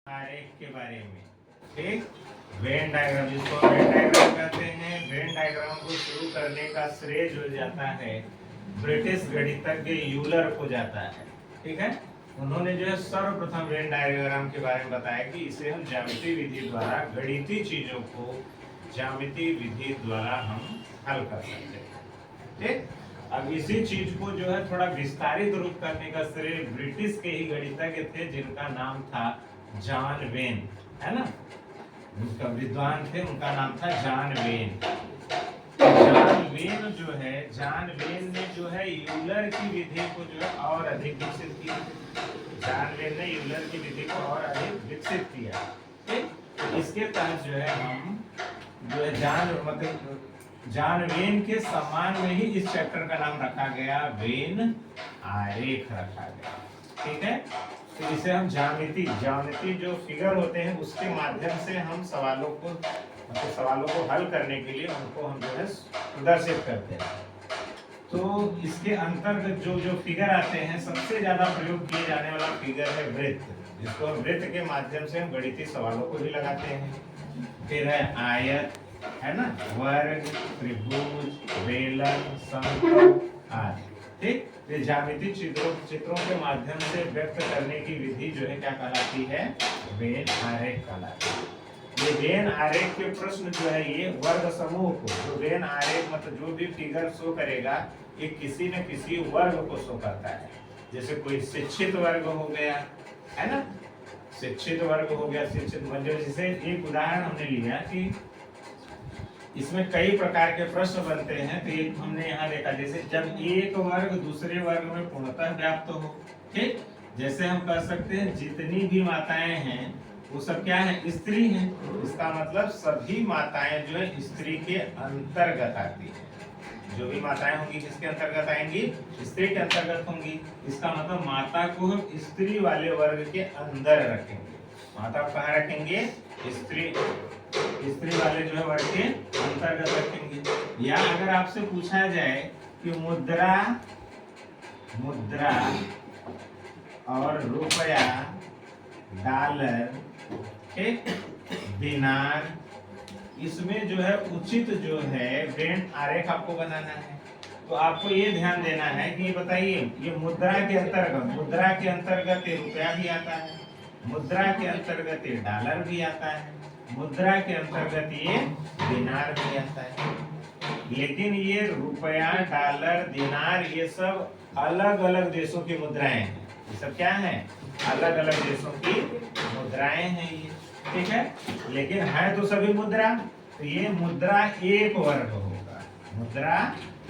आरेख के बारे में। ठीक, वेन डायग्राम, जिसको वेन डायग्राम कहते हैं। वेन डायग्राम को शुरू करने का श्रेय जो जाता है ब्रिटिश गणितज्ञ यूलर को जाता है। ठीक है, उन्होंने जो है सर्वप्रथम वेन डायग्राम के बारे में बताया कि इसे हम ज्यामितीय विधि द्वारा गणितीय चीजों को ज्यामितीय विधि द्वारा हम हल कर सकते हैं। ठीक, अब इसी चीज को जो है थोड़ा विस्तारित रूप करने का श्रेय ब्रिटिश के ही गणितज्ञ थे जिनका नाम था जॉन वेन, है ना। उनका विद्वान थे, उनका नाम था जॉन वेन। जॉन वेन जो है, जॉन वेन ने जो है यूलर की विधि को जो है और अधिक विकसित किया। जॉन वेन ने यूलर की विधि को और अधिक विकसित किया। ठीक, इसके तहत जो है हम जो है जॉन वेन के सम्मान में ही इस चैप्टर का नाम रखा गया, वेन आरेख रखा गया। ठीक है, तो इसे हम ज्यामिति जो फिगर होते हैं उसके माध्यम से हम सवालों को हल करने के लिए उनको हम जो है प्रदर्शित करते हैं। तो इसके अंतर्गत जो फिगर आते हैं, सबसे ज्यादा प्रयोग किए जाने वाला फिगर है वृत्त, जिसको वृत्त के माध्यम से हम गणितीय सवालों को भी लगाते हैं। फिर है आयत, है ना, वर्ग, त्रिभुज, बेलन, समकोण आदि। ठीक, ये ज्यामितीय चित्रों के माध्यम से व्यक्त करने की विधि जो है क्या कहलाती है, वेन आरेख कहलाती है। ये वेन आरेख के प्रश्न जो है ये वर्ग समूह को, जो वेन आरेख मतलब जो भी फिगर शो करेगा ये किसी न किसी वर्ग को शो करता है। जैसे कोई शिक्षित वर्ग हो गया, है ना, शिक्षित वर्ग हो गया, शिक्षित मतलब जैसे एक उदाहरण हमने लिया कि इसमें कई प्रकार के प्रश्न बनते हैं। तो एक हमने यहाँ देखा, जैसे जब एक वर्ग दूसरे वर्ग में पूर्णतः व्याप्त हो। ठीक, जैसे हम कह सकते हैं जितनी भी माताएं हैं वो सब क्या है, स्त्री हैं। इसका मतलब सभी माताएं जो है स्त्री के अंतर्गत आती है। जो भी माताएं होंगी किसके अंतर्गत आएंगी, स्त्री के अंतर्गत होंगी। इसका मतलब माता को हम स्त्री वाले वर्ग के अंदर रखेंगे। माता को कहाँ रखेंगे, स्त्री वाले जो है वर्ग के अंतर्गत रखेंगे। या अगर आपसे पूछा जाए कि मुद्रा और रुपया, डॉलर, ठीक, दिनार, इसमें जो है उचित जो है वेन आरेख आपको बनाना है। तो आपको ये ध्यान देना है कि बताइए ये मुद्रा के अंतर्गत ये रुपया भी आता है, मुद्रा के अंतर्गत ये डॉलर भी आता है, मुद्रा के अंतर्गत ये दिनार भी आता है। लेकिन ये रुपया, डॉलर, दिनार ये सब अलग अलग देशों की मुद्राएं हैं। ये सब क्या है, अलग अलग देशों की मुद्राएं हैं ये। ठीक है, लेकिन है तो सभी मुद्रा। तो ये मुद्रा एक वर्ग होगा, मुद्रा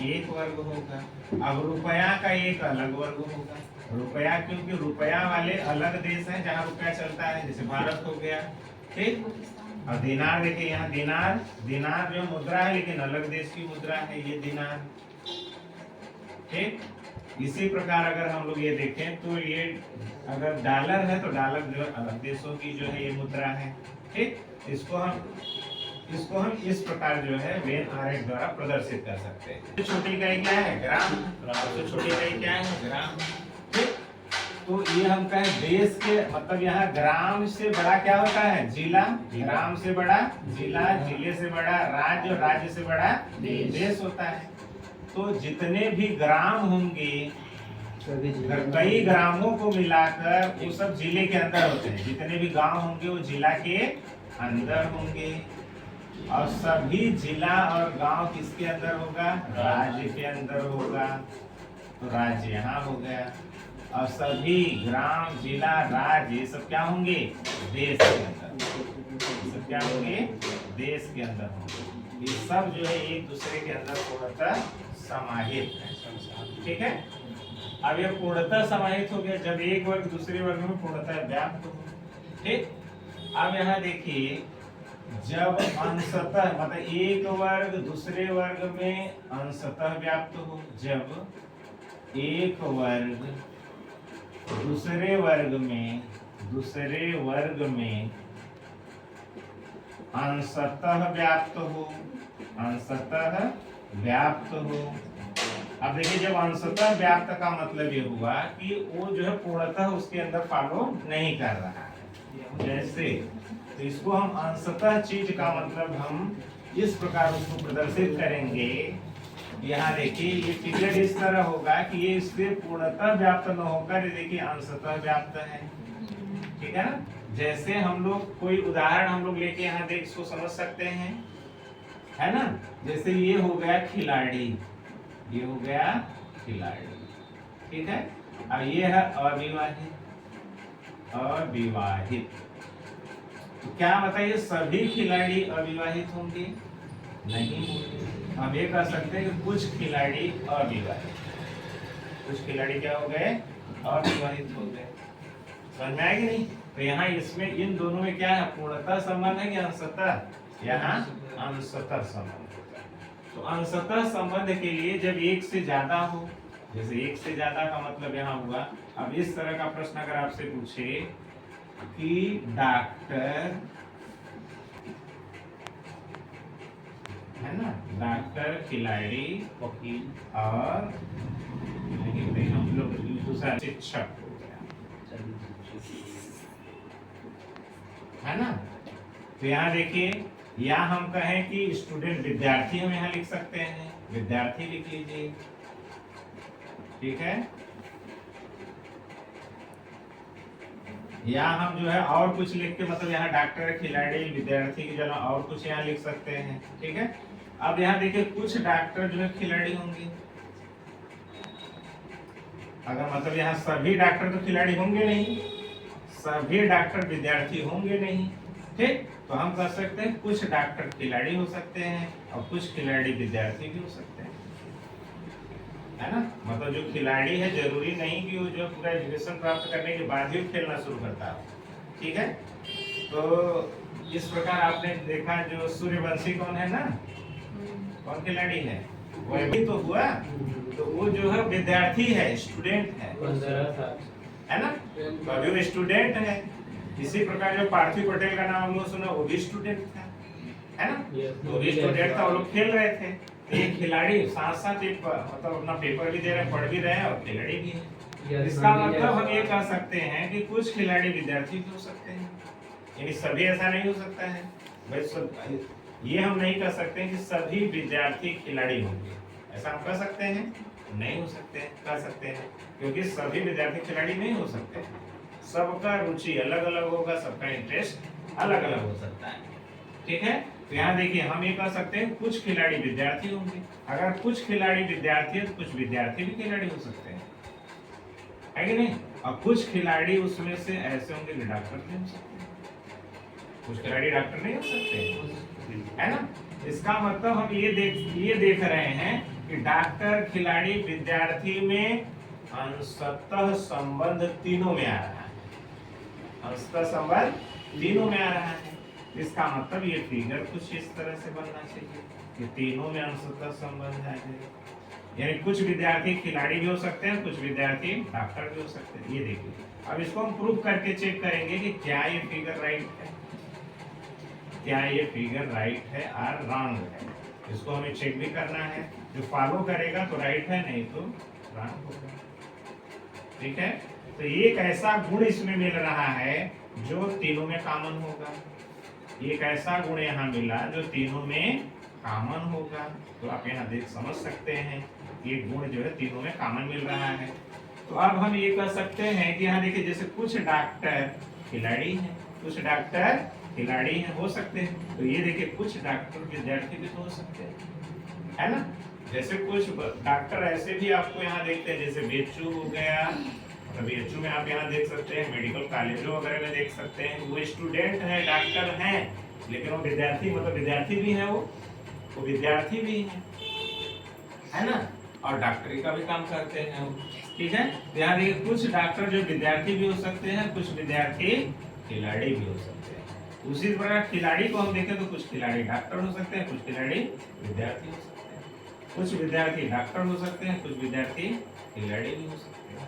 एक वर्ग होगा। अब रुपया का एक अलग वर्ग होगा। रुपया क्योंकि रुपया वाले अलग देश हैं जहाँ रुपया चलता है, जैसे भारत हो गया। ठीक, और दिनार देखिए यहाँ दिनार जो मुद्रा है लेकिन अलग देश की मुद्रा है, ये दिनार। ठीक, इसी प्रकार अगर हम लोग ये देखें तो ये अगर डॉलर है तो डॉलर जो अलग देशों की जो है ये मुद्रा है। ठीक, इसको हम इस प्रकार जो है वेन आरेख द्वारा प्रदर्शित कर सकते हैं। छोटी इकाई क्या है, ग्राम। तो छोटी इकाई क्या है, ग्राम। ठीक, तो ये हम कहें देश के मतलब यहाँ ग्राम से बड़ा क्या होता है, जिला, ग्राम से बड़ा जिला, जिले से बड़ा राज्य, और राज्य से बड़ा देश होता है। तो जितने भी ग्राम होंगे, कई ग्रामों को मिलाकर वो सब जिले के अंदर होते हैं। जितने भी गांव होंगे वो जिला के अंदर होंगे, और सभी जिला और गांव किसके अंदर होगा, राज्य के अंदर होगा। तो राज्य यहाँ हो गया, और सभी ग्राम, जिला, राज्य ये सब क्या होंगे, देश के अंदर। ये सब क्या होंगे, देश के अंदर होंगे। ये सब जो है एक दूसरे के अंदर पूर्णतः समाहित है। ठीक है, अब ये पूर्णतः समाहित हो गया जब एक वर्ग दूसरे वर्ग में पूर्णतः व्याप्त हो। ठीक, अब यहाँ देखिए जब अंशतः मतलब एक वर्ग दूसरे वर्ग में अंशतः व्याप्त हो, जब एक वर्ग दूसरे वर्ग में अंशतः व्याप्त हो। अब देखिए जब अंशतः व्याप्त का मतलब ये हुआ कि वो जो है पूर्णतः उसके अंदर फॉलो नहीं कर रहा है। जैसे, तो इसको हम अंशतः चीज का मतलब हम इस प्रकार उसको प्रदर्शित करेंगे। यहाँ देखिए ये फिगर इस तरह होगा कि ये इससे पूर्णतः व्याप्त न होकर ये देखिए अंशतः व्याप्त है, ठीक है ना। जैसे हम लोग कोई उदाहरण हम लोग लेके यहाँ देख इसको समझ सकते हैं, है ना। जैसे ये हो गया खिलाड़ी, ये हो गया खिलाड़ी, ठीक है। अब ये है अविवाहित, अविवाहित। तो क्या बताइए सभी खिलाड़ी अविवाहित होंगे? नहीं होंगे। हम ये कह सकते हैं कि कुछ खिलाड़ी अविवाहित, कुछ खिलाड़ी क्या हो गए? अविवाहित हो गए। समझ में आएगी नहीं? तो यहाँ इसमें इन दोनों में क्या है, पूर्णतः संबंध है कि अंशतः? यहाँ अंशतः संबंध होता है। तो अंशतः संबंध के लिए जब एक से ज्यादा हो, जैसे एक से ज्यादा का मतलब यहाँ हुआ। अब इस तरह का प्रश्न अगर आपसे पूछे कि डॉक्टर, है ना, डॉक्टर, खिलाड़ी, वकील और हम लोग दूसरा शिक्षक हो गया, है ना। तो यहाँ देखिए, या हम कहें कि स्टूडेंट, विद्यार्थी हम यहाँ लिख सकते हैं, विद्यार्थी लिख लीजिए, ठीक है। या हम जो है और कुछ लिख के मतलब यहाँ डॉक्टर, खिलाड़ी, विद्यार्थी की जगह और कुछ यहाँ लिख सकते हैं, ठीक है। अब यहाँ देखिए कुछ डॉक्टर जो है खिलाड़ी होंगे, अगर मतलब यहाँ सभी डॉक्टर तो खिलाड़ी होंगे नहीं, सभी डॉक्टर विद्यार्थी होंगे नहीं, ठीक। तो हम कह सकते हैं कुछ डॉक्टर खिलाड़ी हो सकते हैं और कुछ खिलाड़ी विद्यार्थी भी हो सकते हैं, है ना। मतलब जो खिलाड़ी है जरूरी नहीं कि वो जो पूरा एजुकेशन प्राप्त करने के बाद ही खेलना शुरू करता है, ठीक है। तो इस प्रकार आपने देखा जो सूर्यवंशी कौन है ना, कौन खिलाड़ी है? वह भी तो हुआ, तो वो जो है विद्यार्थी है, स्टूडेंट है ना, तो अभी वो स्टूडेंट है। इसी प्रकार जो पार्थिव पटेल का नाम हम लोग सुना, वो भी स्टूडेंट था, है ना, वो भी स्टूडेंट था, वो लोग खेल रहे थे। एक खिलाड़ी साथ साथ एक मतलब अपना पेपर भी दे रहे हैं, पढ़ भी रहे हैं और खिलाड़ी भी है। इसका मतलब हम ये कह सकते हैं कि कुछ खिलाड़ी विद्यार्थी भी हो सकते हैं, यानी सभी ऐसा नहीं हो सकता है भाई। सब ये हम नहीं कह सकते कि सभी विद्यार्थी खिलाड़ी होंगे, ऐसा हम कह सकते हैं? नहीं हो सकते, कह सकते हैं, क्योंकि सभी विद्यार्थी खिलाड़ी नहीं हो सकते। सबका रुचि अलग अलग होगा, सबका इंटरेस्ट अलग अलग हो सकता है, ठीक है। तो यहाँ देखिए हम ये कह सकते हैं कुछ खिलाड़ी विद्यार्थी होंगे। अगर कुछ खिलाड़ी विद्यार्थी है तो कुछ विद्यार्थी भी खिलाड़ी हो सकते हैं, है कि नहीं। और कुछ खिलाड़ी उसमें से ऐसे होंगे कि डॉक्टर नहीं हो सकते, कुछ खिलाड़ी डॉक्टर नहीं हो सकते, है ना। इसका मतलब हम ये देख रहे हैं कि डॉक्टर, खिलाड़ी, विद्यार्थी में अंशतः संबंध तीनों में आ रहा है, अंशतः संबंध तीनों में आ रहा है। इसका मतलब ये फिगर कुछ इस तरह से बनना चाहिए कि तीनों में अंशतः संबंध है, यानी कुछ विद्यार्थी खिलाड़ी भी हो सकते हैं, कुछ विद्यार्थी डॉक्टर भी हो सकते हैं। ये देखिए, अब इसको हम प्रूफ करके चेक करेंगे कि क्या ये फिगर राइट है, क्या ये फिगर राइट है और रॉन्ग है। इसको हमें चेक भी करना है, जो फॉलो करेगा तो राइट है, नहीं तो रॉन्ग होगा, ठीक है। तो एक ऐसा गुण इसमें मिल रहा है जो तीनों में कॉमन होगा, एक ऐसा गुण यहाँ मिला जो तीनों में कॉमन होगा। तो आप यहाँ देख समझ सकते हैं ये गुण जो है तीनों में कॉमन मिल रहा है। तो अब हम ये कह सकते हैं कि यहाँ देखिए जैसे कुछ डॉक्टर खिलाड़ी हैं, कुछ डॉक्टर खिलाड़ी हैं, हो सकते हैं। तो ये देखिए कुछ डॉक्टर विद्यार्थी भी तो हो सकते हैं, है ना। जैसे कुछ डॉक्टर ऐसे भी आपको यहाँ देखते हैं, जैसे बीएचयू हो गया, मतलब बीएचयू में आप यहाँ देख सकते हैं, मेडिकल कॉलेजों वगैरह में देख सकते हैं, वो स्टूडेंट है, डॉक्टर हैं, लेकिन वो विद्यार्थी, मतलब विद्यार्थी भी है, वो विद्यार्थी भी है ना, और डॉक्टरी का भी काम करते हैं, ठीक है। यहाँ देखिए कुछ डॉक्टर जो विद्यार्थी भी हो सकते हैं, कुछ विद्यार्थी खिलाड़ी भी हो सकते हैं। उसी प्रकार खिलाड़ी को हम देखें तो कुछ खिलाड़ी डॉक्टर हो सकते हैं, कुछ खिलाड़ी विद्यार्थी हो सकते हैं, कुछ विद्यार्थी डॉक्टर हो सकते हैं, कुछ विद्यार्थी खिलाड़ी भी हो सकते हैं,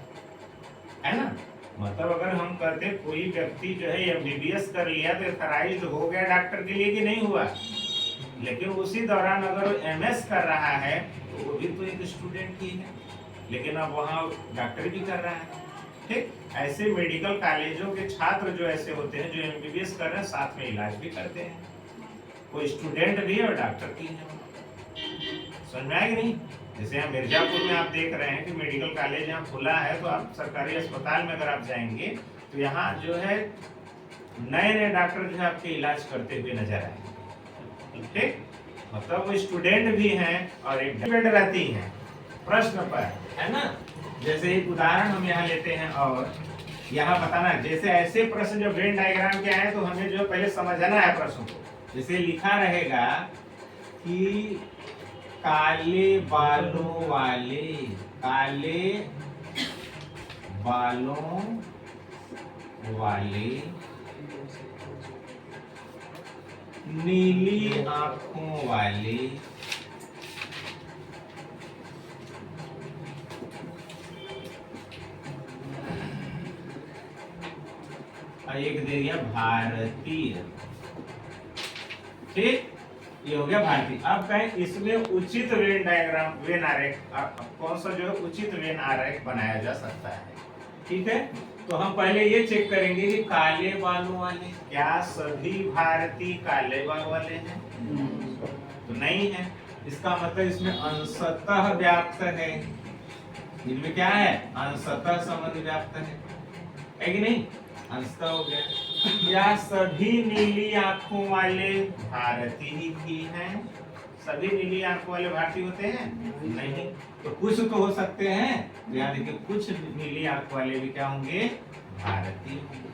है ना। मतलब अगर हम कहते कोई व्यक्ति जो है एमबीबीएस कर लिया तो ऑथराइज्ड हो गया डॉक्टर के लिए कि नहीं हुआ, लेकिन उसी दौरान अगर एमएस कर रहा है तो वो भी तो एक स्टूडेंट ही है, लेकिन अब वहाँ डॉक्टर भी कर रहा है, ठीक। ऐसे मेडिकल कॉलेजों के छात्र जो ऐसे होते हैं जो एमबीबीएस कर रहे हैं साथ में इलाज भी करते हैं, वो स्टूडेंट भी है और डॉक्टर भी है। समझ में आएगी नहीं? जैसे यहाँ मिर्जापुर में आप देख रहे हैं कि मेडिकल कॉलेज यहाँ खुला है, तो आप सरकारी अस्पताल में अगर आप जाएंगे तो यहाँ जो है नए नए डॉक्टर जो है आपके इलाज करते हुए नजर आएंगे। ठीक, मतलब वो स्टूडेंट भी हैं और एक डिपेंड रहती है प्रश्न पर, है ना। जैसे एक उदाहरण हम यहाँ लेते हैं और यहाँ बताना, जैसे ऐसे प्रश्न जो वेन डायग्राम के आए तो हमें जो पहले समझना है प्रश्न को। जैसे लिखा रहेगा कि काले बालों वाले, काले बालों वाले, नीली आंखों वाले, एक दे दिया भारतीय। ठीक, ये हो गया भारतीय। अब कहें इसमें उचित वेन डायग्राम, वेन आरेख कौन सा जो है उचित वेन आरेख बनाया जा सकता है। ठीक है, तो हम पहले ये चेक करेंगे कि काले बालों वाले, क्या सभी भारतीय काले बाल वाले हैं? तो नहीं है। इसका मतलब इसमें अंशतः व्याप्त है। इनमें क्या है? अंशतः संबंध व्याप्त है कि नहीं? अंशतः हो गया। या सभी नीली आंखों वाले भारतीय ही हैं? सभी नीली आंखों वाले भारतीय होते हैं? नहीं, तो कुछ तो हो सकते हैं। यानी कि कुछ नीली आंख वाले भी क्या होंगे? भारतीय होंगे।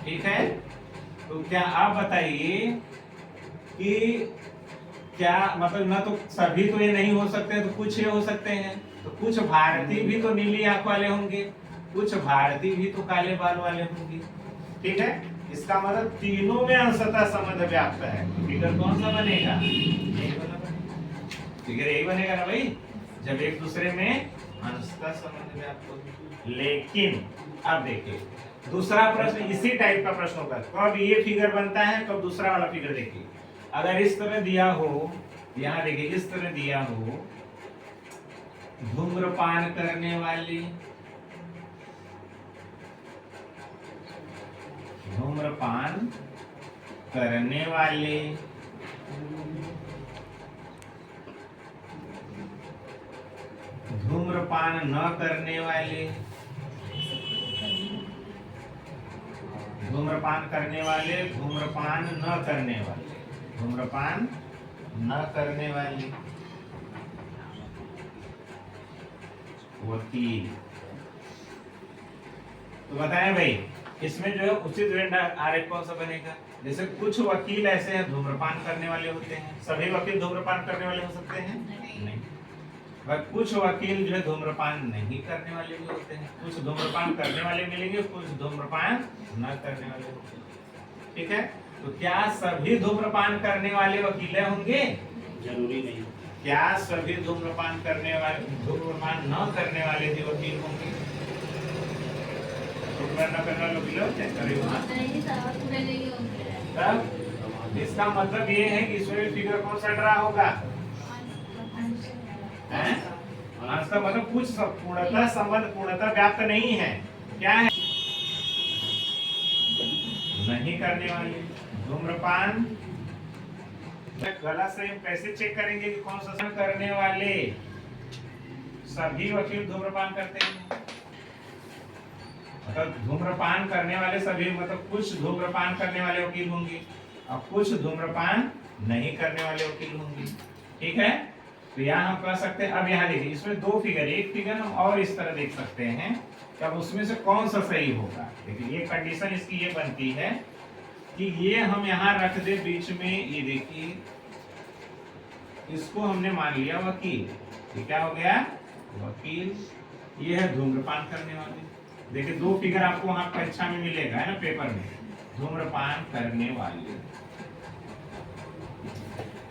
ठीक है, तो क्या आप बताइए कि क्या मतलब, ना तो सभी तो ये नहीं हो सकते, तो कुछ ये हो सकते हैं। तो कुछ भारतीय भी तो नीली आंख वाले होंगे, कुछ भारतीय भी तो काले बाल वाले होंगे। ठीक है, इसका मतलब तीनों में अंशतः संबंध व्याप्त है। फिगर कौन सा बनेगा? फिगर यही बनेगा ना भाई, जब एक दूसरे में अंशतः संबंध व्याप्त हो। लेकिन अब देखिए दूसरा प्रश्न इसी टाइप का प्रश्न होगा। कब ये फिगर बनता है, कब दूसरा वाला फिगर। देखिए अगर इस तरह दिया हो, यहाँ देखिए इस तरह दिया हो, धूम्रपान करने वाले, धूम्रपान करने वाले, धूम्रपान न करने वाले, धूम्रपान करने वाले, धूम्रपान न करने वाले, धूम्रपान न करने वाले, वकील। तो बताएं भाई इसमें जो है उचित वेन आरेख कौन सा बनेगा? जैसे कुछ वकील ऐसे हैं धूम्रपान करने वाले होते हैं। सभी वकील धूम्रपान करने वाले हो सकते हैं? नहीं। कुछ वकील जो है धूम्रपान नहीं करने वाले भी होते हैं। कुछ धूम्रपान करने वाले मिलेंगे, कुछ धूम्रपान न करने वाले होते हैं। ठीक है, तो क्या सभी धूम्रपान करने वाले वकील होंगे? जरूरी नहीं। क्या सभी धूम्रपान करने वाले, धूम्रपान न करने वाले भी वकील होंगे? धूम्रपान न करने वाले वकील होते हैं? इसका मतलब ये है कि इसमें फिगर कौन सा ड्रा होगा? इसका मतलब कुछ पूर्णतः संबंध, पूर्णतः व्याप्त नहीं है। क्या है? नहीं करने वाले धूम्रपान। गलत से कैसे चेक करेंगे कि कौन सा करने वाले? सभी वकील धूम्रपान करते हैं, मतलब धूम्रपान करने वाले सभी, मतलब कुछ धूम्रपान करने वाले वकील होंगे और कुछ धूम्रपान नहीं करने वाले वकील होंगे। ठीक है, तो यहाँ हम कह सकते हैं। अब यहाँ देखिए इसमें दो फिगर, एक फिगर हम और इस तरह देख सकते हैं कि अब उसमें से कौन सा सही होगा। देखिए ये कंडीशन इसकी ये बनती है कि ये हम यहाँ रख दे बीच में, ये देखिए इसको हमने मान लिया वकील। ये क्या हो गया? वकील। ये है धूम्रपान करने वाले। देखिए दो फिगर आपको वहां परीक्षा में मिलेगा, है ना, पेपर में। धूम्रपान करने वाले,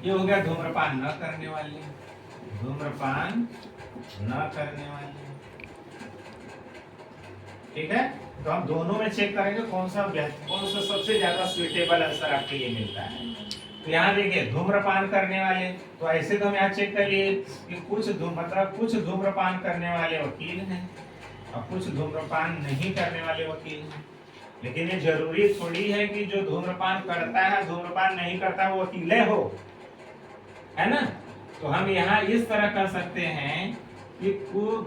ये हो गया धूम्रपान न करने वाले, धूम्रपान न करने वाले। ठीक है, तो हम दोनों में चेक करेंगे कौन सा सबसे ज्यादा सुइटेबल आंसर आपके लिए मिलता है। तो यहाँ देखिए धूम्रपान करने वाले, तो ऐसे तो हम यहाँ चेक कर लिए कि कुछ धूम्रपान करने वाले वकील हैं। और कुछ धूम्रपान नहीं करने वाले वकील हैं। लेकिन ये जरूरी थोड़ी है कि जो धूम्रपान करता है धूम्रपान नहीं करता वो वकील हो, है ना। तो हम यहाँ इस तरह कर सकते हैं कि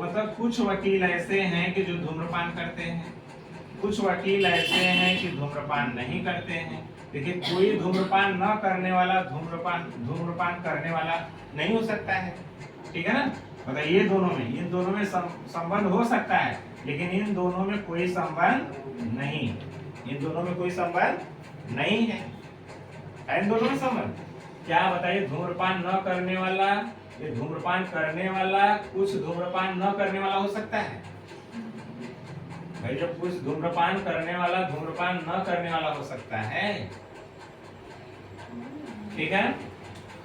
मतलब कुछ वकील ऐसे हैं कि जो धूम्रपान करते हैं, कुछ वकील ऐसे हैं कि धूम्रपान नहीं करते हैं, लेकिन कोई धूम्रपान न करने वाला धूम्रपान करने वाला नहीं हो सकता है। ठीक है ना। मतलब ये इन दोनों में संबंध हो सकता है, लेकिन इन दोनों में कोई संबंध नहीं, इन दोनों में कोई संबंध नहीं है। इन दोनों में संबंध क्या बताइए। धूम्रपान न करने वाला, ये धूम्रपान करने वाला कुछ धूम्रपान न करने वाला हो सकता है भाई। जब कुछ धूम्रपान करने वाला धूम्रपान न करने वाला हो सकता है, ठीक है।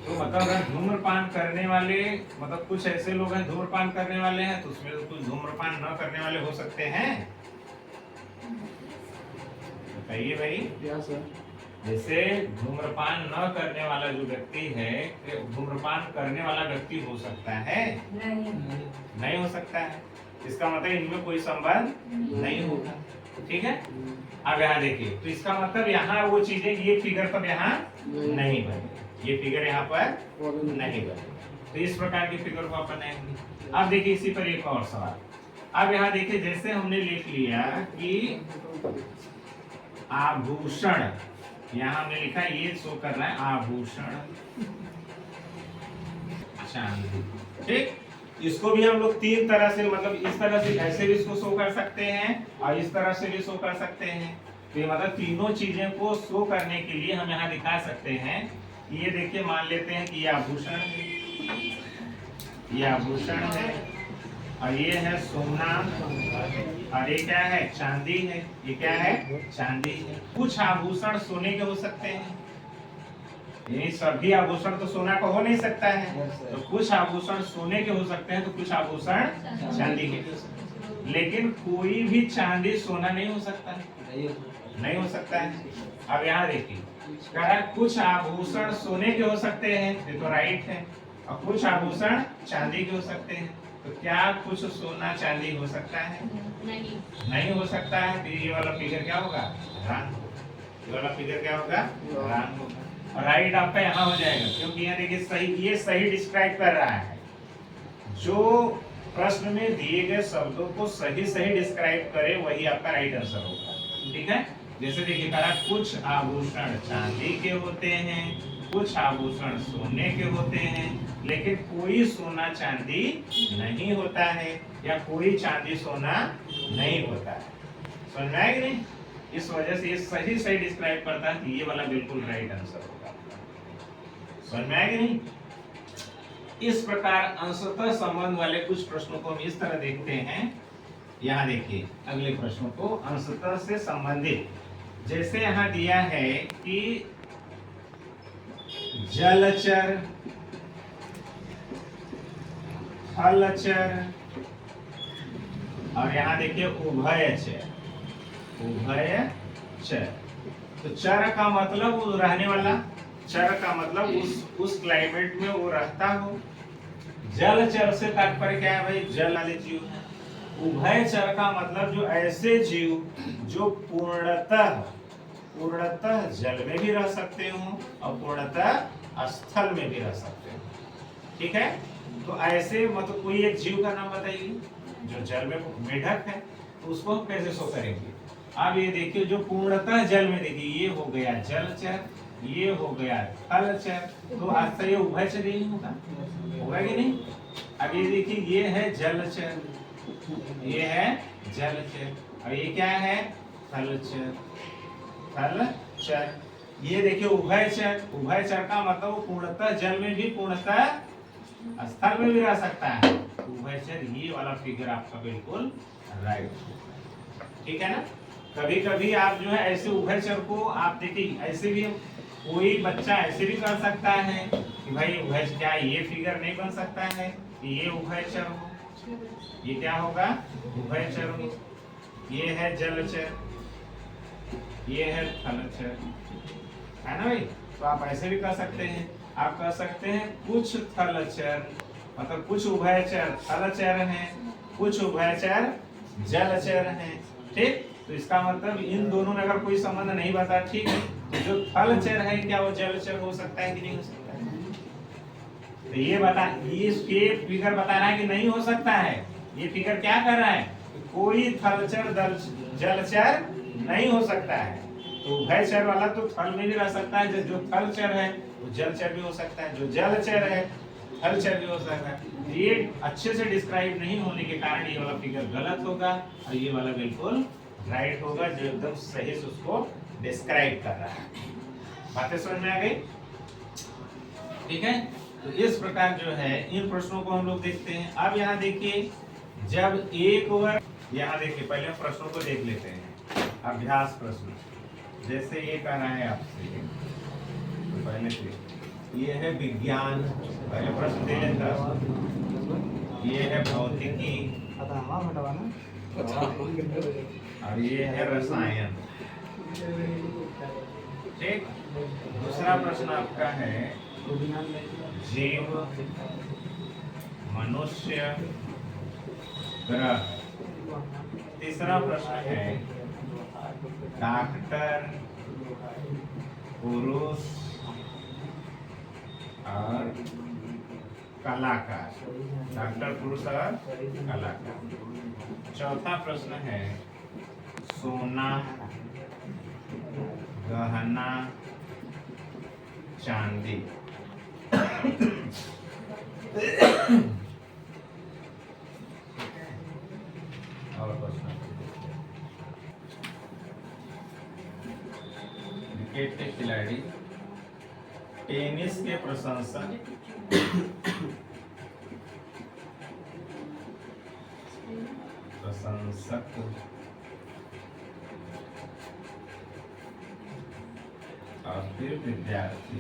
तो मतलब अगर धूम्रपान करने वाले मतलब कुछ ऐसे लोग हैं धूम्रपान करने वाले हैं, तो उसमें कुछ धूम्रपान न करने वाले हो सकते हैं। बताइए भाई। क्या सर? जैसे धूम्रपान न करने वाला जो व्यक्ति है, धूम्रपान करने वाला व्यक्ति हो सकता है? नहीं हो सकता है। इसका मतलब इनमें कोई संबंध नहीं होगा। ठीक है। अब यहाँ देखिए, तो इसका मतलब यहाँ वो चीजें, ये फिगर तब यहाँ नहीं बने, ये फिगर यहाँ पर नहीं बने। तो इस प्रकार की फिगर को आप बनाएंगे। अब देखिए इसी पर एक और सवाल। अब यहाँ देखिए, जैसे हमने लिख लिया कि आभूषण, यहाँ हमने लिखा ये शो कर रहा है आभूषण चांदी। ठीक। इसको भी हम लोग तीन तरह से, मतलब इस तरह से ऐसे भी इसको शो कर सकते हैं और इस तरह से भी शो कर सकते हैं। तो ये मतलब तीनों चीजें को शो करने के लिए हम यहाँ दिखा सकते हैं। ये देखिए, मान लेते हैं कि ये आभूषण है, ये आभूषण है, और ये है सोना, और ये क्या है? चांदी है। ये क्या है? चांदी है। कुछ आभूषण सोने के हो सकते हैं, ये सभी आभूषण तो सोना का हो नहीं सकता है। तो कुछ आभूषण सोने के हो सकते हैं, तो कुछ आभूषण चांदी के। लेकिन कोई भी चांदी सोना नहीं हो सकता है, नहीं हो सकता है। अब यहाँ देखिए, कुछ आभूषण सोने के हो सकते हैं, ये तो राइट है, और कुछ आभूषण चांदी के हो सकते हैं। तो क्या कुछ सोना चांदी हो सकता है? नहीं हो सकता है। तो ये वाला फिगर क्या होगा? रॉन्ग। ये वाला फिगर क्या होगा? रॉन्ग होगा। राइट आपका यहाँ हो जाएगा, क्योंकि यहाँ देखिए सही, ये सही डिस्क्राइब कर रहा है। जो प्रश्न में दिए गए शब्दों को सही सही डिस्क्राइब करे वही आपका राइट आंसर होगा। ठीक है। जैसे देखिए, कुछ आभूषण चांदी के होते हैं, कुछ आभूषण सोने के होते हैं, लेकिन कोई सोना चांदी नहीं होता है, या कोई चांदी सोना नहीं होता है। समझ में आएगी नहीं? इस वजह से ये सही सही डिस्क्राइब करता है कि ये वाला बिल्कुल राइट आंसर होगा। समझ में आएगी नहीं? इस प्रकार अंशतः संबंध वाले कुछ प्रश्नों को हम इस तरह देखते हैं। यहाँ देखिए अगले प्रश्नों को, अंशतः से संबंधित। जैसे यहाँ दिया है कि जलचर, थलचर, और यहाँ देखिए उभयचर। उभयचर, तो चर का मतलब वो रहने वाला, चर का मतलब उस क्लाइमेट में वो रहता हो। जलचर से तात्पर्य क्या है भाई? जल वाले जीव है। उभयचर का मतलब जो ऐसे जीव जो पूर्णतः जल में भी रह सकते हो और पूर्णतः स्थल में भी रह सकते हो। ठीक है। तो ऐसे मतलब कोई एक जीव का नाम बताइए जो जल में, मेढक है, तो उसको हम कैसे शो करेंगे? अब ये देखिए, जो पूर्णतः जल में, देखिए ये हो गया जलचर, ये हो गया थलचर, तो आज से ये उभयचर ही होगा, होगा कि नहीं? अब ये देखिए, ये है जलचर, ये है जलचर, और ये क्या है? थलचर। थलचर, ये देखिए उभयचर। उभयचर का मतलब वो पूर्णतः जल में भी पूर्णतः स्थल में भी रह सकता है। उभयचर, ये वाला फिगर आपका बिल्कुल राइट। ठीक है ना। कभी कभी आप जो है ऐसे उभयचर को आप देखिए, ऐसे भी कोई बच्चा ऐसे भी कर सकता है कि भाई उभयचर, क्या ये फिगर नहीं बन सकता है कि ये उभयचर हो? ये क्या होगा? उभयचर हो। ये है जलचर, ये है थलचर, है ना भाई? तो आप ऐसे भी कर सकते हैं। आप कह सकते हैं कुछ थलचर, मतलब कुछ उभयचर थलचर हैं, कुछ उभयचर जलचर हैं। ठीक, तो इसका मतलब इन दोनों में अगर कोई संबंध नहीं बता, ठीक है, तो जो थलचर है क्या वो जलचर हो सकता है कि नहीं हो सकता है? तो ये बता, ये फिगर बता रहा है कि नहीं हो सकता है। ये फिगर क्या कर रहा है? कोई थलचर जलचर नहीं हो सकता है। तो उभयचर वाला तो थल में भी रह सकता है, जो थलचर है वो जलचर भी हो सकता है, जो जलचर है थलचर भी हो सकता है। ये अच्छे से डिस्क्राइब नहीं होने के कारण ये वाला फिगर गलत होगा और ये वाला बिल्कुल राइट होगा, जो एकदम सही से उसको डिस्क्राइब कर रहा है। बातें समझ में आ गई? ठीक है, तो इस प्रकार जो है इन प्रश्नों को हम लोग देखते हैं। अब यहाँ देखिए, जब एक वर्ग, यहाँ देखिए पहले हम प्रश्नों को देख लेते हैं। अभ्यास प्रश्न जैसे ये कह रहा है आपसे, तो पहले से ये है विज्ञान, पहले प्रश्न दे लेता, ये है भौतिकी और ये है रसायन। ठीक, दूसरा प्रश्न आपका है जीव, मनुष्य, ग्रह। तीसरा प्रश्न है डॉक्टर, पुरुष और कलाकार। डॉक्टर, पुरुष और कलाकार। चौथा प्रश्न है सोना, गहना, चांदी। और प्रश्न क्रिकेट के खिलाड़ी, टेनिस के प्रशंसक, और फिर विद्यार्थी।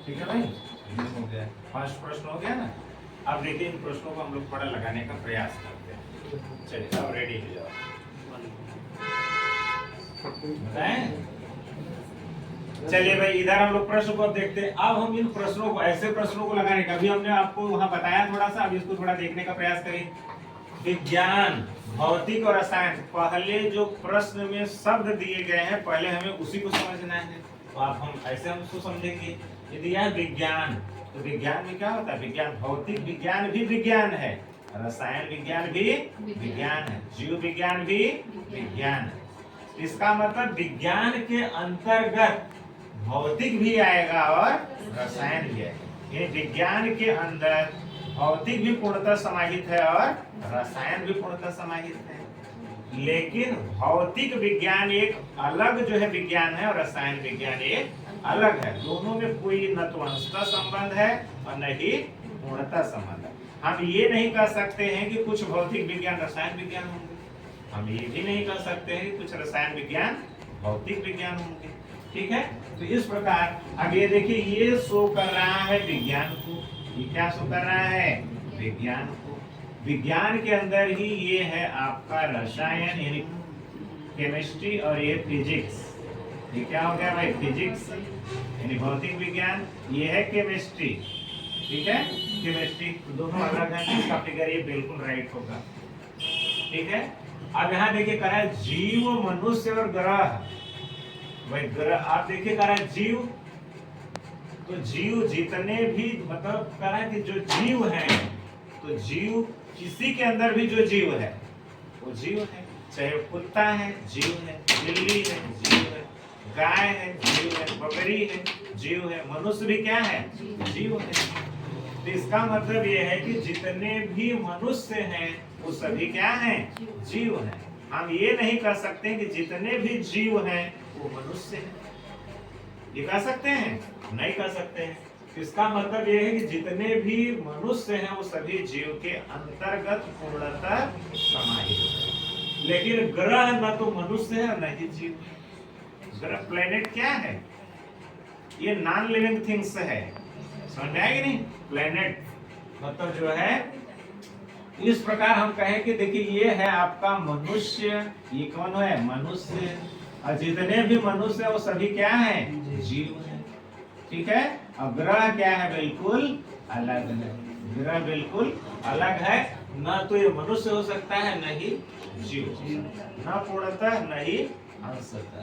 ठीक है भाई, ये हो गया, फर्स्ट प्रश्न हो गया ना। अब देखिए इन प्रश्नों को हम लोग थोड़ा लगाने का प्रयास करते हैं। चलिए अब रेडी हो जाओ, बताएं। चलिए भाई, इधर हम लोग प्रश्न को देखते हैं। अब हम इन प्रश्नों को, ऐसे प्रश्नों को लगाने का, अभी हमने आपको वहां बताया थोड़ा सा, अब इसको थोड़ा देखने का प्रयास करें। विज्ञान, भौतिक और रसायन, पहले जो प्रश्न में शब्द दिए गए हैं पहले हमें उसी को समझना है। तो आप हम ऐसे हम उसको समझेंगे। यदि यह विज्ञान, तो विज्ञान में क्या होता है? विज्ञान, भौतिक विज्ञान भी विज्ञान है, रसायन विज्ञान भी विज्ञान है, जीव विज्ञान भी विज्ञान है। इसका मतलब विज्ञान के अंतर्गत भौतिक भी आएगा और रसायन भी आएगा। ये विज्ञान के अंदर भौतिक भी पूर्णतः समाहित है और रसायन भी पूर्णतः समाहित है। लेकिन भौतिक विज्ञान एक अलग जो है विज्ञान है और रसायन विज्ञान एक अलग है। दोनों में कोई न तो अंशतः संबंध है और न ही पूर्णतः संबंध है। हम ये नहीं कह सकते हैं कि कुछ भौतिक विज्ञान रसायन विज्ञान होंगे, हम ये भी नहीं कह सकते हैं कि कुछ रसायन विज्ञान भौतिक विज्ञान होंगे। ठीक है, तो इस प्रकार अब ये देखिए, ये शो कर रहा है विज्ञान को, ये क्या शो कर रहा है? विज्ञान को। विज्ञान के अंदर ही ये है आपका रसायन यानी केमिस्ट्री और ये फिजिक्स। ये क्या हो गया भाई? फिजिक्स यानी भौतिक विज्ञान, ये है केमिस्ट्री। ठीक है, केमिस्ट्री दोनों अलग है। इसका फिगर ये बिल्कुल राइट होगा। ठीक है, अब यहाँ देखिए कह रहा है जीव, मनुष्य और ग्रह। भाई ग्रह आप देखिए कह रहा है जीव, तो जीव जितने भी मतलब कह रहा है कि जो जीव है, तो जीव किसी के अंदर भी जो जीव है वो जीव है। चाहे कुत्ता है जीव है, बिल्ली है जीव है, गाय है जीव है, बकरी है जीव है, मनुष्य भी क्या है? जीव है। तो इसका मतलब ये है कि जितने भी मनुष्य हैं वो सभी क्या हैं? जीव हैं। हम ये नहीं कह सकते कि जितने भी जीव हैं वो मनुष्य हैं, ये कह सकते हैं? नहीं कह सकते हैं। इसका मतलब ये है कि जितने भी मनुष्य हैं वो सभी जीव के अंतर्गत पूर्णतः समाहित है। लेकिन ग्रह न तो मनुष्य है और न ही जीव है। ग्रह प्लेनेट क्या है? ये नॉन लिविंग थिंग्स है, समझ में आएगी नहीं? प्लेनेट मतलब जो है, इस प्रकार हम कहें कि देखिए ये है आपका मनुष्य, ये कौन है? मनुष्य। और जितने भी मनुष्य है वो सभी क्या है? जीव है। ठीक है, और ग्रह क्या है? बिल्कुल अलग है। ग्रह बिल्कुल अलग है, न तो ये मनुष्य हो सकता है न ही जीव, न पूर्णतः न ही अंशतः।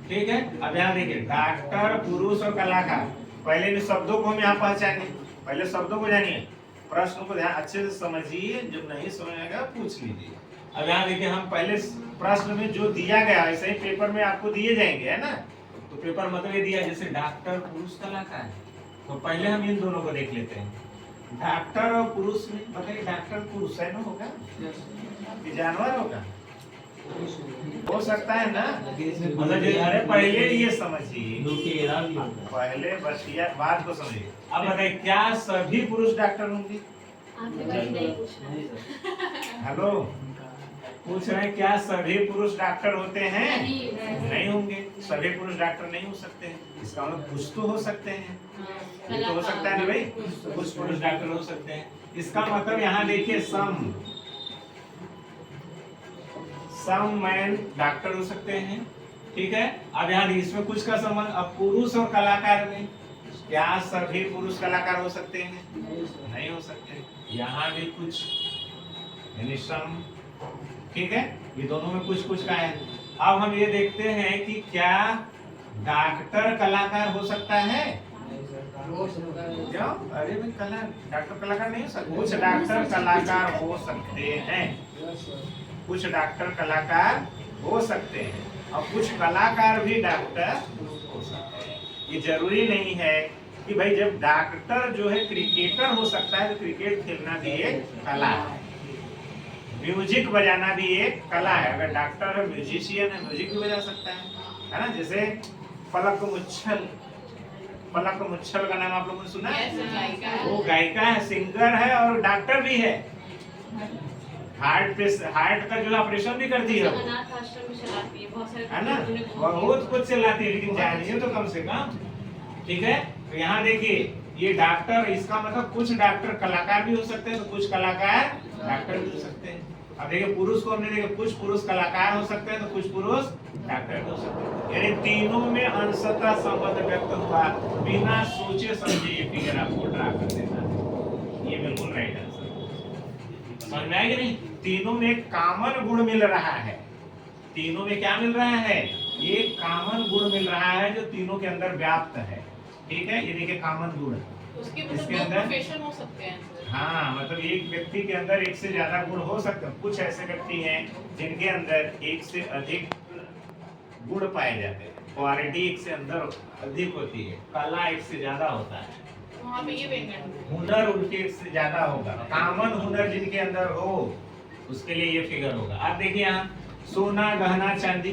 ठीक है, अब यहाँ देखिए डॉक्टर, पुरुष और कलाकार। पहले इन शब्दों को हम यहाँ पहचाने, पहले शब्दों को जानिए, प्रश्न को ध्यान अच्छे से समझिए, जब नहीं समझेगा पूछ लीजिए। अब यहाँ देखिए हम पहले प्रश्न में जो दिया गया ऐसे ही पेपर में आपको दिए जाएंगे, है ना। तो पेपर मतलब ये दिया जैसे डॉक्टर, पुरुष, कलाकार, तो पहले हम इन दोनों को देख लेते हैं। डॉक्टर और पुरुष में बताइए, डॉक्टर पुरुष है ना, होगा कि जानवर होगा? हो सकता है ना, मतलब अरे पहले ये समझिए, पहले बस ये बात को समझिए। अब बताइए क्या सभी पुरुष डॉक्टर होंगे? हेलो, पूछ रहे हैं क्या सभी पुरुष डॉक्टर होते हैं? नहीं होंगे, सभी पुरुष डॉक्टर नहीं हो सकते हैं। इसका मतलब कुछ तो हो सकते हैं, ये तो हो सकता है ना भाई, कुछ पुरुष डॉक्टर हो सकते हैं। इसका मतलब यहाँ देखिए सम मैन डॉक्टर हो सकते हैं। ठीक है, अब यहाँ इसमें कुछ का संबंध, अब पुरुष और कलाकार में क्या सभी पुरुष कलाकार हो सकते हैं? नहीं हो सकते। यहाँ भी कुछ यानी सम, ठीक है, ये दोनों में कुछ कुछ का है। अब हम ये देखते हैं कि क्या डॉक्टर कलाकार हो सकता है? क्यों? अरे भाई डॉक्टर कलाकार नहीं हो सकते। कुछ डॉक्टर कलाकार हो सकते हैं, कुछ डॉक्टर कलाकार हो सकते हैं, और कुछ कलाकार भी डॉक्टर हो सकते हैं। ये जरूरी नहीं है कि भाई जब डॉक्टर जो है क्रिकेटर हो सकता है तो क्रिकेट खेलना भी एक कला है, म्यूजिक बजाना भी एक कला है। अगर डॉक्टर है, म्यूजिशियन है, म्यूजिक भी बजा सकता है ना। जैसे पलक मुच्छल का नाम आप लोगों ने सुना है? वो गायिका है, सिंगर है और डॉक्टर भी है। हार्ट का जो ऑपरेशन भी करती है, है ना, बहुत कुछ चलाती है, लेकिन जानिए तो कम से कम। ठीक है, तो यहाँ देखिए ये डॉक्टर, इसका मतलब कुछ डॉक्टर कलाकार भी हो सकते हैं, तो कुछ कलाकार डॉक्टर भी हो सकते हैं। अब देखिए पुरुष को हमने देखा, कुछ पुरुष कलाकार हो सकते हैं तो कुछ पुरुष डॉक्टर भी हो सकते हैं। यानी तीनों में अंशतः संबंध व्यक्त हुआ, बिना सोचे समझे ये फिगर आपको ड्रा कर देना है। ये बिल्कुल राइट आंसर, समझ में आएगा नहीं? तीनों में एक कॉमन गुण मिल रहा है। तीनों में क्या मिल रहा है? ये कॉमन गुण मिल रहा है जो तीनों के अंदर व्याप्त है। ठीक है, ये देखिए कॉमन गुण, इसके अंदर प्रोफेशन हो सकते हैं। हाँ, मतलब एक व्यक्ति के अंदर एक से ज्यादा गुण हो सकते हैं। कुछ ऐसे व्यक्ति हैं जिनके अंदर एक से अधिक गुण पाए जाते हैं, क्वालिटी एक से अंदर अधिक होती है, कला एक से ज्यादा होता है, हुनर उनके एक से ज्यादा होगा। कॉमन हुनर जिनके अंदर हो उसके लिए ये फिगर होगा। आप देखिए यहाँ सोना, गहना, चांदी,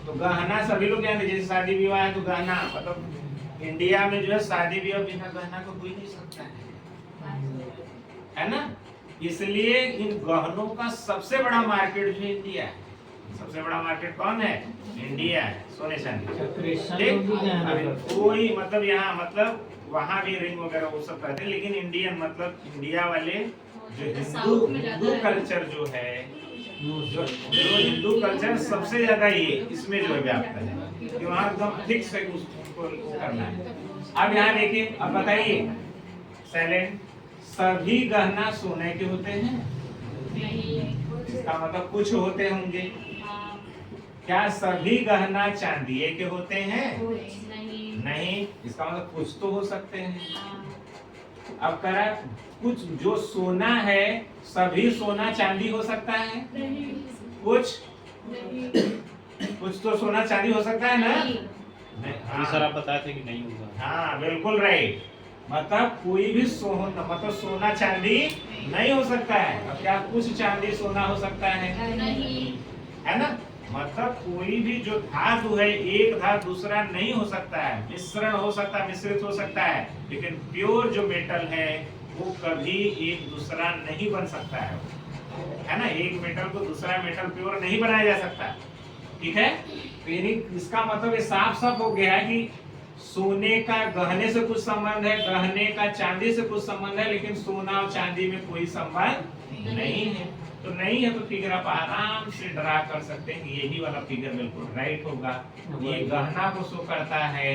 तो गहना सभी लोग जानते हैं, जैसे शादी विवाह है तो गहना, मतलब इंडिया में जो है शादी विवाह बिना गहना को कोई नहीं सकता है ना। इसलिए इन गहनों का सबसे बड़ा मार्केट जो इंडिया है। सबसे बड़ा मार्केट कौन है? इंडिया है, सोने चांदी। कोई मतलब यहाँ मतलब वहाँ भी रिंग वगैरह वो सब करते हैं, लेकिन इंडियन मतलब इंडिया वाले जो हिंदू कल्चर जो है, जो हिंदू कल्चर सबसे ज्यादा ये इसमें जो है व्याप्त है, कि वहाँ एकदम फिक्स है उसको करना है। अब यहाँ देखिए, अब बताइए साइलेंट, सभी गहना सोने के होते हैं? इसका मतलब कुछ होते होंगे। क्या सभी गहना चांदी के होते हैं? नहीं, इसका मतलब कुछ तो हो सकते हैं। अब करा कुछ जो सोना है, सभी सोना चांदी हो सकता है? कुछ तो सोना चांदी हो सकता है ना? नहीं, सर आप बताए थे कि नहीं होगा। हाँ बिल्कुल राइट, मतलब कोई भी मतलब सोना चांदी नहीं हो सकता है। अब क्या कुछ चांदी सोना हो सकता है? नहीं, है ना। मतलब कोई भी जो धातु है, एक धातु दूसरा नहीं हो सकता है, मिश्रण हो सकता है, मिश्रित हो सकता है, लेकिन प्योर जो मेटल है वो कभी एक दूसरा नहीं बन सकता है ना। एक मेटल को दूसरा मेटल प्योर नहीं बनाया जा सकता। ठीक है, तो यानी इसका मतलब ये साफ साफ हो गया है कि सोने का गहने से कुछ संबंध है, गहने का चांदी से कुछ संबंध है, लेकिन सोना और चांदी में कोई संबंध नहीं है। तो नहीं है तो फिगर आप आराम से ड्रा कर सकते हैं कि यही वाला फिगर बिल्कुल राइट होगा। ये गहना को शो करता है,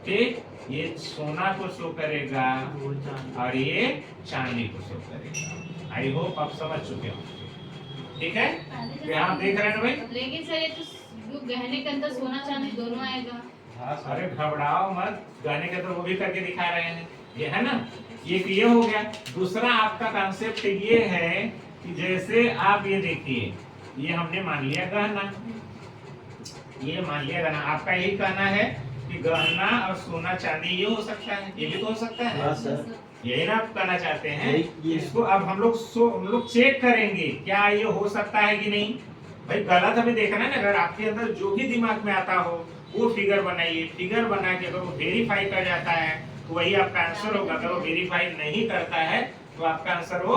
ठीक, ये सोना को शो करेगा और ये चांदी को शो करेगा। आई होप आप समझ चुके हो, ठीक है। यहाँ देख रहे हैं ना भाई। लेकिन सर ये तो जो गहने के अंदर सोना चांदी दोनों आएगा। हाँ सर। अरे घबराओ मत, गहने के अंदर वो भी करके दिखा रहे हैं, ये है ना। ये हो गया। दूसरा आपका कॉन्सेप्ट ये है कि जैसे आप ये देखिए, ये हमने मान लिया गहना, ये मान लिया गहना। आपका यही कहना है कि गहना और सोना चांदी ये हो सकता है, ये भी तो हो सकता है। हाँ सर। यही ना आप कहना चाहते हैं। यही- इसको अब हम लोग चेक करेंगे क्या ये हो सकता है कि नहीं। भाई गलत हमें देखना है ना। अगर आपके अंदर जो भी दिमाग में आता हो वो फिगर बनाइए। फिगर बना के अगर वो वेरीफाई कर जाता है तो वही आपका आंसर होगा। अगर वो वेरीफाई नहीं करता है तो आपका आंसर वो